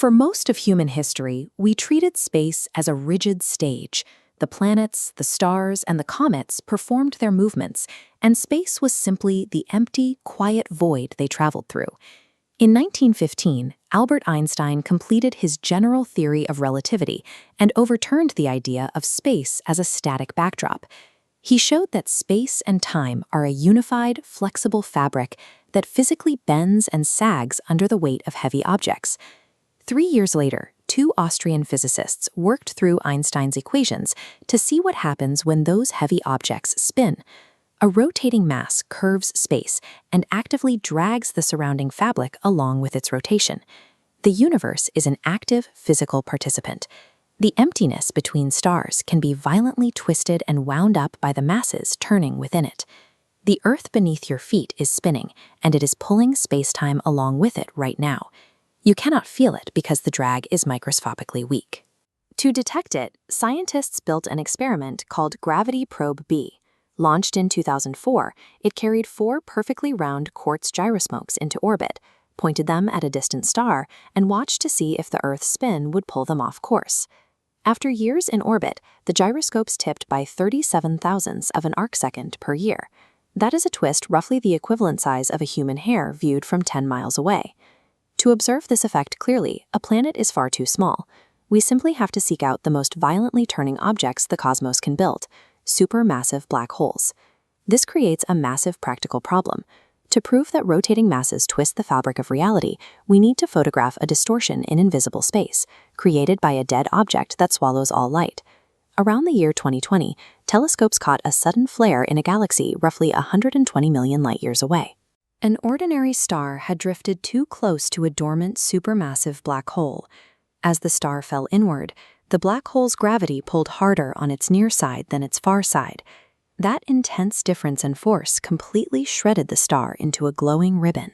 For most of human history, we treated space as a rigid stage. The planets, the stars, and the comets performed their movements, and space was simply the empty, quiet void they traveled through. In 1915, Albert Einstein completed his general theory of relativity and overturned the idea of space as a static backdrop. He showed that space and time are a unified, flexible fabric that physically bends and sags under the weight of heavy objects. 3 years later, two Austrian physicists worked through Einstein's equations to see what happens when those heavy objects spin. A rotating mass curves space and actively drags the surrounding fabric along with its rotation. The universe is an active physical participant. The emptiness between stars can be violently twisted and wound up by the masses turning within it. The Earth beneath your feet is spinning, and it is pulling space-time along with it right now. You cannot feel it because the drag is microscopically weak. To detect it, scientists built an experiment called Gravity Probe B. Launched in 2004, it carried 4 perfectly round quartz gyroscopes into orbit, pointed them at a distant star, and watched to see if the Earth's spin would pull them off course. After years in orbit, the gyroscopes tipped by 37 thousandths of an arcsecond per year. That is a twist roughly the equivalent size of a human hair viewed from 10 miles away. To observe this effect clearly, a planet is far too small. We simply have to seek out the most violently turning objects the cosmos can build, supermassive black holes. This creates a massive practical problem. To prove that rotating masses twist the fabric of reality, we need to photograph a distortion in invisible space, created by a dead object that swallows all light. Around the year 2020, telescopes caught a sudden flare in a galaxy roughly 120 million light-years away. An ordinary star had drifted too close to a dormant supermassive black hole. As the star fell inward, the black hole's gravity pulled harder on its near side than its far side. That intense difference in force completely shredded the star into a glowing ribbon.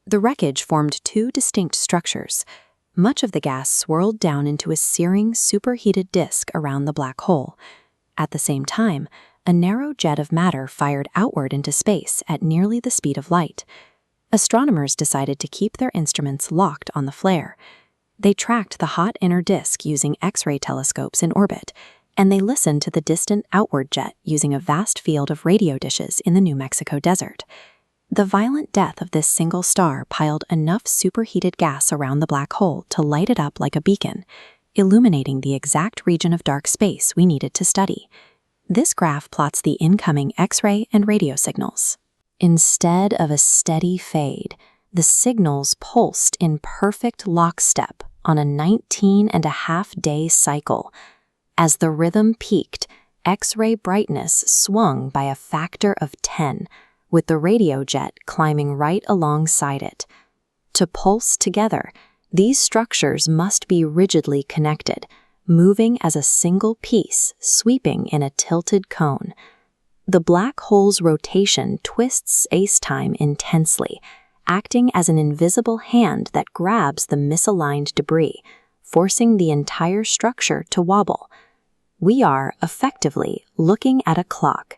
The wreckage formed 2 distinct structures. Much of the gas swirled down into a searing, superheated disk around the black hole. At the same time, a narrow jet of matter fired outward into space at nearly the speed of light. Astronomers decided to keep their instruments locked on the flare. They tracked the hot inner disk using X-ray telescopes in orbit, and they listened to the distant outward jet using a vast field of radio dishes in the New Mexico desert. The violent death of this single star piled enough superheated gas around the black hole to light it up like a beacon, illuminating the exact region of dark space we needed to study. This graph plots the incoming X-ray and radio signals. Instead of a steady fade, the signals pulsed in perfect lockstep on a 19-and-a-half-day cycle. As the rhythm peaked, X-ray brightness swung by a factor of 10, with the radio jet climbing right alongside it. To pulse together, these structures must be rigidly connected, moving as a single piece, sweeping in a tilted cone. The black hole's rotation twists space-time intensely, acting as an invisible hand that grabs the misaligned debris, forcing the entire structure to wobble. We are, effectively, looking at a clock.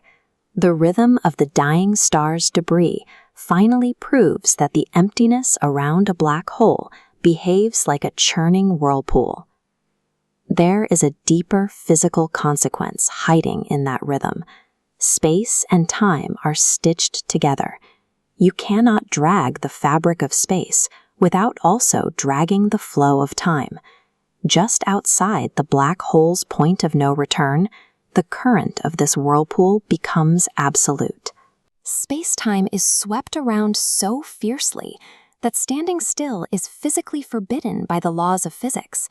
The rhythm of the dying star's debris finally proves that the emptiness around a black hole behaves like a churning whirlpool. There is a deeper physical consequence hiding in that rhythm. Space and time are stitched together. You cannot drag the fabric of space without also dragging the flow of time. Just outside the black hole's point of no return, the current of this whirlpool becomes absolute. Space-time is swept around so fiercely that standing still is physically forbidden by the laws of physics.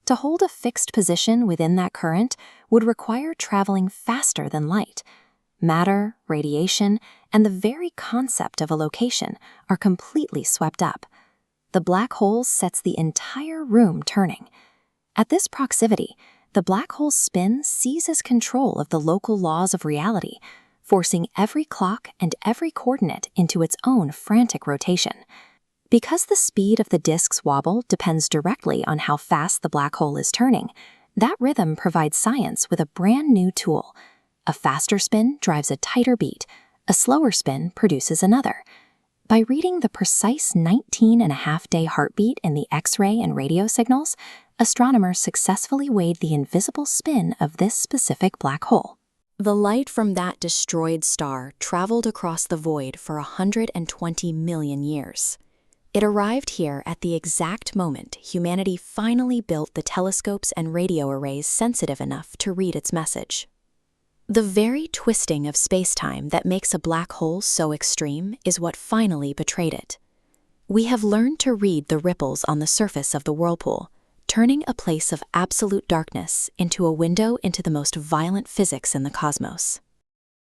To hold a fixed position within that current would require traveling faster than light. Matter, radiation, and the very concept of a location are completely swept up. The black hole sets the entire room turning. At this proximity, the black hole's spin seizes control of the local laws of reality, forcing every clock and every coordinate into its own frantic rotation. Because the speed of the disk's wobble depends directly on how fast the black hole is turning, that rhythm provides science with a brand new tool. A faster spin drives a tighter beat, a slower spin produces another. By reading the precise 19.5-day heartbeat in the X-ray and radio signals, astronomers successfully weighed the invisible spin of this specific black hole. The light from that destroyed star traveled across the void for 120 million years. It arrived here at the exact moment humanity finally built the telescopes and radio arrays sensitive enough to read its message. The very twisting of spacetime that makes a black hole so extreme is what finally betrayed it. We have learned to read the ripples on the surface of the whirlpool, turning a place of absolute darkness into a window into the most violent physics in the cosmos.